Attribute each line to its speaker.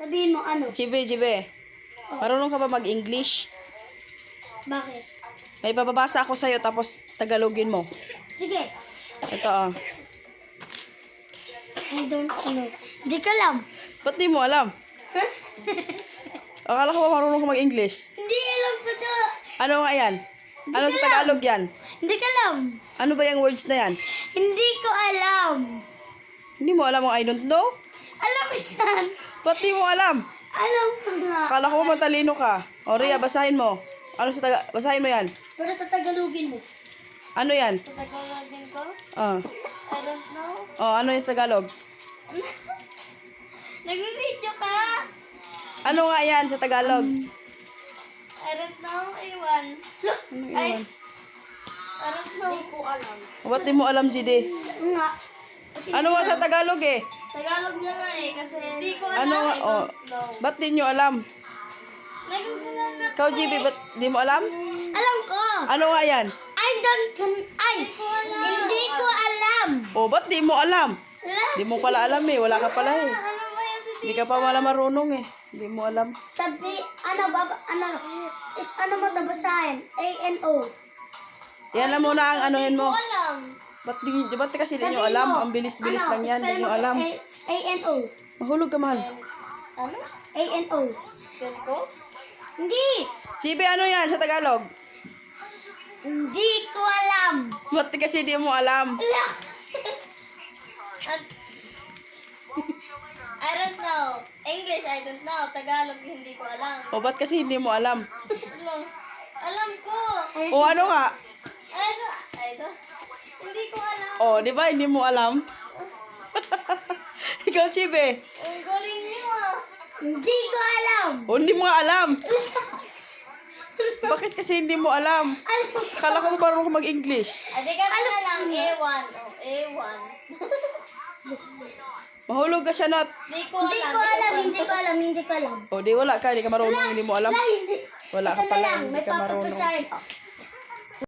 Speaker 1: Sabihin mo ano?
Speaker 2: Jibe. Marunong ka ba mag-English?
Speaker 1: Bakit?
Speaker 2: May bababasa ako sa'yo tapos Tagalogin mo.
Speaker 1: Sige.
Speaker 2: Ito ah.
Speaker 1: I don't know. Hindi ka alam.
Speaker 2: Ba't di mo alam?
Speaker 1: Huh?
Speaker 2: Akala ko ba marunong ka mag-English?
Speaker 1: Hindi alam ko to.
Speaker 2: Ano nga yan? Ano sa Tagalog yan?
Speaker 1: Hindi ka alam.
Speaker 2: Ano ba yung words na yan?
Speaker 1: Hindi ko alam.
Speaker 2: Hindi mo alam ang I don't know?
Speaker 1: Alam ko yan.
Speaker 2: Ba't di mo alam?
Speaker 1: Alam ko nga.
Speaker 2: Akala ko ba matalino ka? O Rhea, basahin mo. Ano sa basahin mo yan?
Speaker 1: Pero tatagalogin mo.
Speaker 2: Ano yan?
Speaker 1: Tatagalogin ko?
Speaker 2: Oh.
Speaker 1: I don't know.
Speaker 2: Oh, ano yung Tagalog?
Speaker 1: Nag-video ka?
Speaker 2: Ano nga yan sa Tagalog?
Speaker 1: I don't know. Iwan.
Speaker 2: Ano
Speaker 1: Ay.
Speaker 2: yun?
Speaker 1: I don't know. Hindi ko alam.
Speaker 2: Ba't di mo alam, GD?
Speaker 1: Nga.
Speaker 2: Ano nga sa Tagalog eh?
Speaker 1: Tagalog niya nga eh. Kasi hindi ko alam.
Speaker 2: Ano nga? Oh. Ba't di nyo alam?
Speaker 1: Nagugulan na.
Speaker 2: Ikaw, GB, ba't di mo alam?
Speaker 1: Alam ko.
Speaker 2: Ano nga yan?
Speaker 1: Hindi ko alam.
Speaker 2: Oh, ba't di mo alam?
Speaker 1: Ala.
Speaker 2: Di mo pala alam eh. Wala ka pala eh.
Speaker 1: Ano ba yan si
Speaker 2: Hindi ka pa pala marunong eh. Di mo alam.
Speaker 1: Sabi, is ano mo tabasahin? A-N-O.
Speaker 2: Yan lang muna ang ano yan mo.
Speaker 1: Alam.
Speaker 2: Ba't kasi di nyo alam? Ang bilis-bilis lang yan. Di nyo alam.
Speaker 1: A-N-O.
Speaker 2: Mahulog ka, mahal.
Speaker 1: Ano? A-N-O. Spell ko? Hindi.
Speaker 2: GB, ano yan sa Tagalog?
Speaker 1: Hindi ko alam.
Speaker 2: Ba't kasi di mo alam?
Speaker 1: Ala. I don't know. English, I don't know. Tagalog, hindi ko alam.
Speaker 2: O, ba't kasi hindi mo alam?
Speaker 1: Alam ko.
Speaker 2: O, ano nga?
Speaker 1: I don't. Hindi ko alam.
Speaker 2: O, di ba hindi mo alam? Ikaw, GB.
Speaker 1: Ang galing niyo ah. Hindi ko alam.
Speaker 2: O, hindi mo nga alam. Bakit kasi hindi mo alam?
Speaker 1: Alam ko.
Speaker 2: Akala ko marunong ka mag-English.
Speaker 1: Adi ka na lang. A1. Oh, A1.
Speaker 2: Mahulog ka siya, Nat.
Speaker 1: Hindi ko alam. Hindi ko alam.
Speaker 2: O, di wala ka. Di ka marunong. Hindi mo alam.
Speaker 1: Wala, hindi.
Speaker 2: Wala ka
Speaker 1: Ito na
Speaker 2: pala.
Speaker 1: lang.
Speaker 2: Hindi
Speaker 1: May
Speaker 2: ka marunong.
Speaker 1: papapasahin.